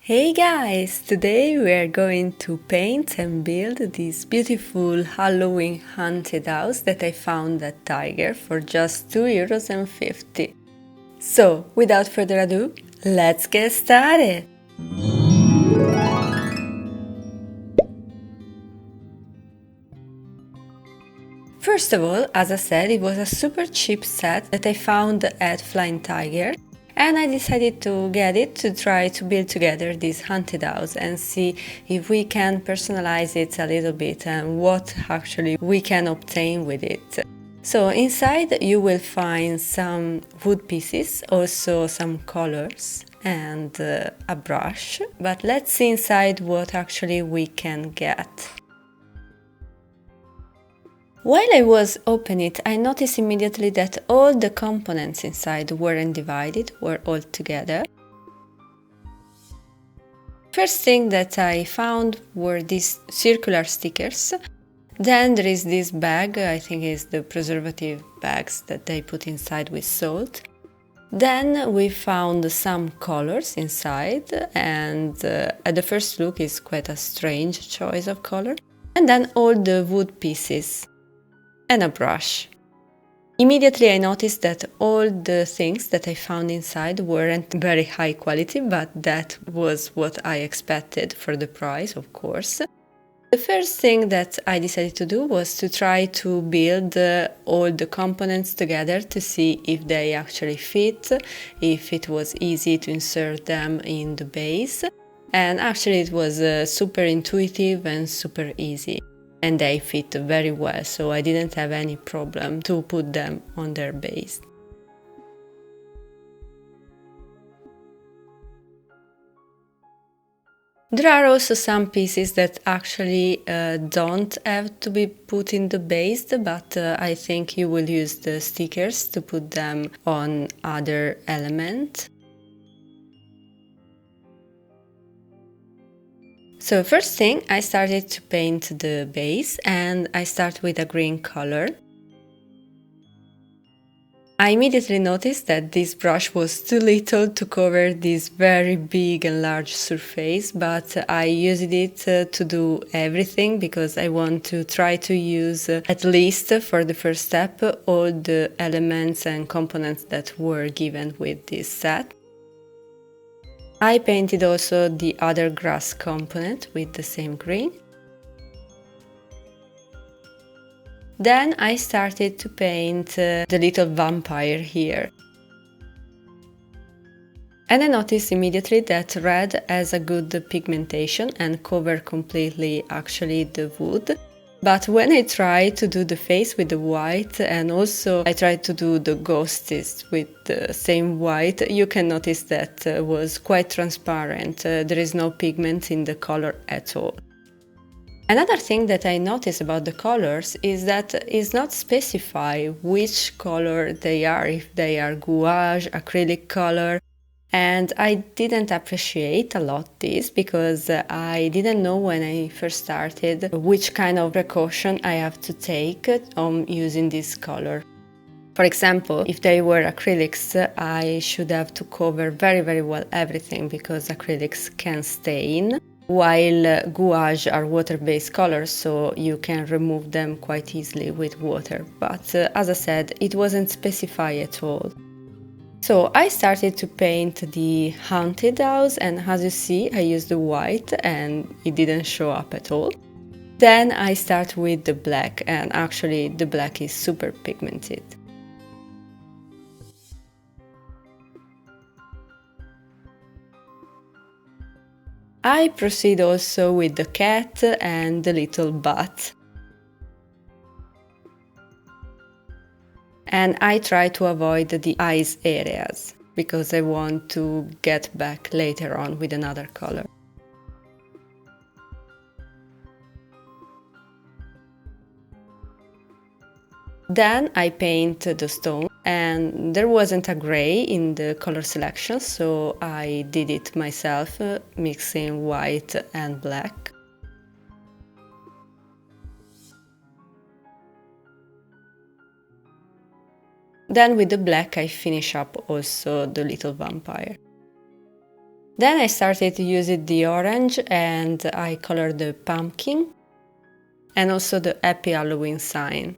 Hey guys! Today we are going to paint and build this beautiful Halloween haunted house that I found at Tiger for just €2.50. So, without further ado, let's get started! First of all, as I said, it was a super cheap set that I found at Flying Tiger, and I decided to get it to try to build together this haunted house and see if we can personalize it a little bit and what actually we can obtain with it. So inside you will find some wood pieces, also some colors and a brush, but let's see inside what actually we can get. While I was opening it, I noticed immediately that all the components inside weren't divided, were all together. First thing that I found were these circular stickers. Then there is this bag, I think it's the preservative bags that they put inside with salt. Then we found some colors inside, and at the first look it's quite a strange choice of color. And then all the wood pieces and a brush. Immediately I noticed that all the things that I found inside weren't very high quality, but that was what I expected for the price, of course. The first thing that I decided to do was to try to build all the components together to see if they actually fit, if it was easy to insert them in the base. And actually it was super intuitive and super easy. And they fit very well, so I didn't have any problem to put them on their base. There are also some pieces that actually don't have to be put in the base, but I think you will use the stickers to put them on other elements. So first thing, I started to paint the base, and I start with a green color. I immediately noticed that this brush was too little to cover this very big and large surface, but I used it to do everything because I want to try to use, at least for the first step, all the elements and components that were given with this set. I painted also the other grass component with the same green. Then I started to paint the little vampire here. And I noticed immediately that red has a good pigmentation and cover completely actually the wood. But when I tried to do the face with the white, and also I tried to do the ghosties with the same white, you can notice that was quite transparent. There is no pigment in the color at all. Another thing that I noticed about the colors is that it's not specified which color they are, if they are gouache, acrylic color. And I didn't appreciate a lot this because I didn't know when I first started which kind of precaution I have to take on using this color. For example, if they were acrylics, I should have to cover very well everything because acrylics can stain, while gouache are water-based colors, so you can remove them quite easily with water. But as I said, it wasn't specified at all. So I started to paint the haunted house, and as you see, I used the white and it didn't show up at all. Then I start with the black, and actually the black is super pigmented. I proceed also with the cat and the little bat. And I try to avoid the eyes areas because I want to get back later on with another color. Then I paint the stone, and there wasn't a gray in the color selection, so I did it myself, mixing white and black. Then with the black I finish up also the little vampire. Then I started to use the orange and I colored the pumpkin and also the Happy Halloween sign.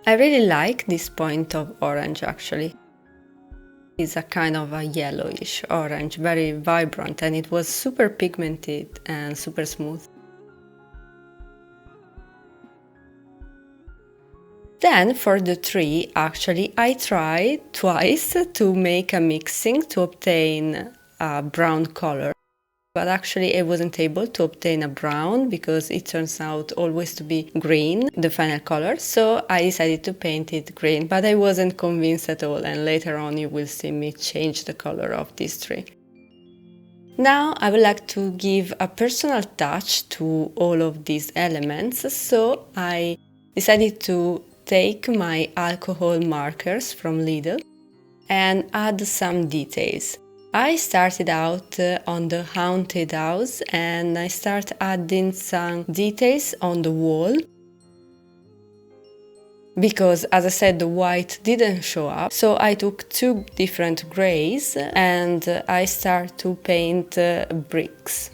I really like this point of orange actually. It's a kind of a yellowish orange, very vibrant, and it was super pigmented and super smooth. Then for the tree, actually, I tried twice to make a mixing to obtain a brown color. But actually I wasn't able to obtain a brown because it turns out always to be green, the final color, so I decided to paint it green, but I wasn't convinced at all, and later on you will see me change the color of this tree. Now I would like to give a personal touch to all of these elements, so I decided to take my alcohol markers from Lidl and add some details. I started out on the haunted house and I started adding some details on the wall because, as I said, the white didn't show up, so I took two different grays and I started to paint bricks.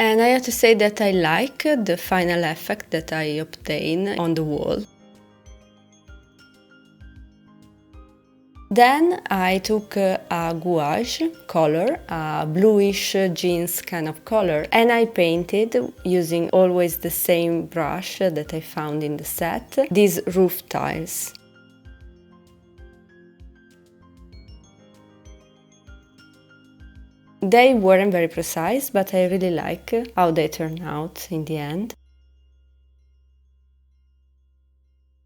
And I have to say that I like the final effect that I obtain on the wall. Then I took a gouache color, a bluish jeans kind of color, and I painted using always the same brush that I found in the set, these roof tiles. They weren't very precise, but I really like how they turn out in the end.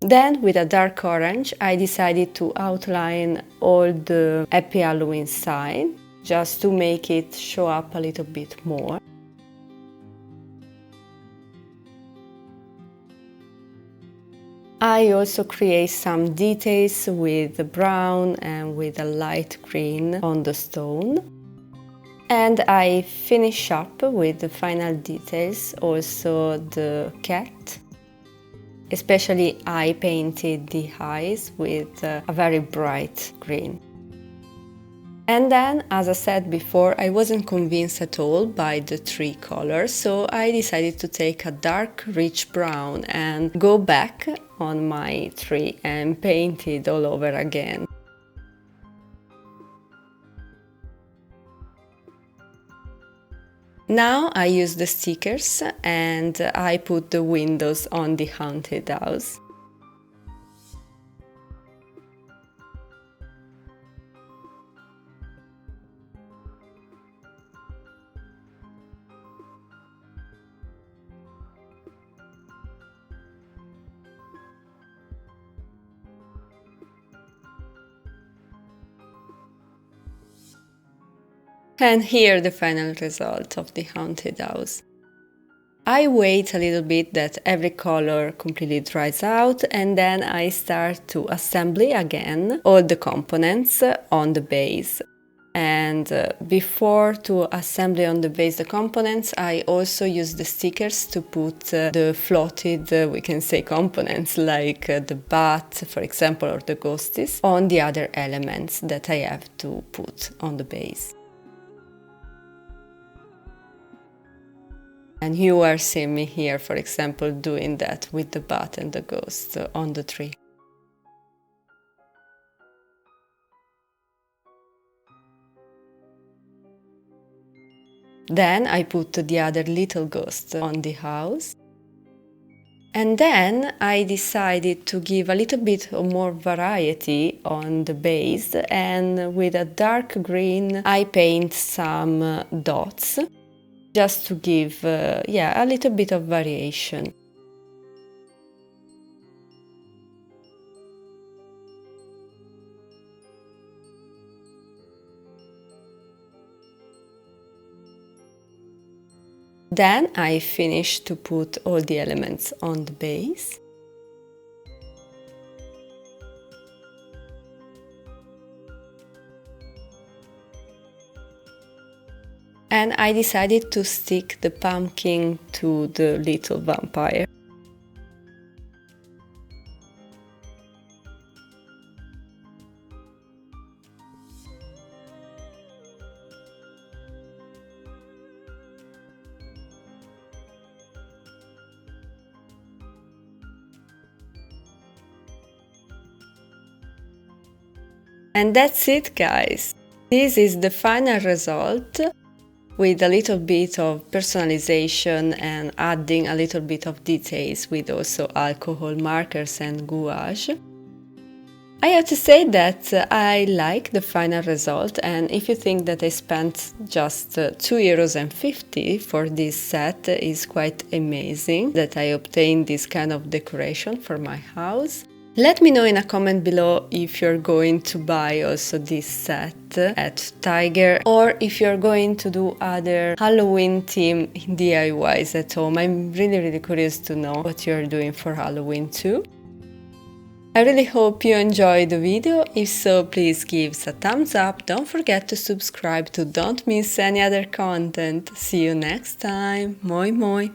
Then, with a dark orange, I decided to outline all the Happy Halloween sign, just to make it show up a little bit more. I also create some details with the brown and with a light green on the stone. And I finish up with the final details, also the cat. Especially I painted the eyes with a very bright green. And then, as I said before, I wasn't convinced at all by the tree color, so I decided to take a dark, rich brown and go back on my tree and paint it all over again. Now I use the stickers and I put the windows on the haunted house. And here the final result of the haunted house. I wait a little bit that every color completely dries out and then I start to assemble again all the components on the base. And before to assemble on the base the components, I also use the stickers to put the floated, we can say, components like the bat, for example, or the ghosties on the other elements that I have to put on the base. And you are seeing me here, for example, doing that with the bat and the ghost on the tree. Then I put the other little ghost on the house. And then I decided to give a little bit more variety on the base, and with a dark green I paint some dots, just to give a little bit of variation. Then I finish to put all the elements on the base. And I decided to stick the pumpkin to the little vampire. And that's it, guys. This is the final result, with a little bit of personalization and adding a little bit of details with also alcohol markers and gouache. I have to say that I like the final result, and if you think that I spent just €2.50 for this set, is quite amazing that I obtained this kind of decoration for my house. Let me know in a comment below if you're going to buy also this set at Tiger, or if you're going to do other Halloween theme DIYs at home. I'm really curious to know what you're doing for Halloween too. I really hope you enjoyed the video. If so, please give us a thumbs up. Don't forget to subscribe to don't miss any other content. See you next time. Moi moi!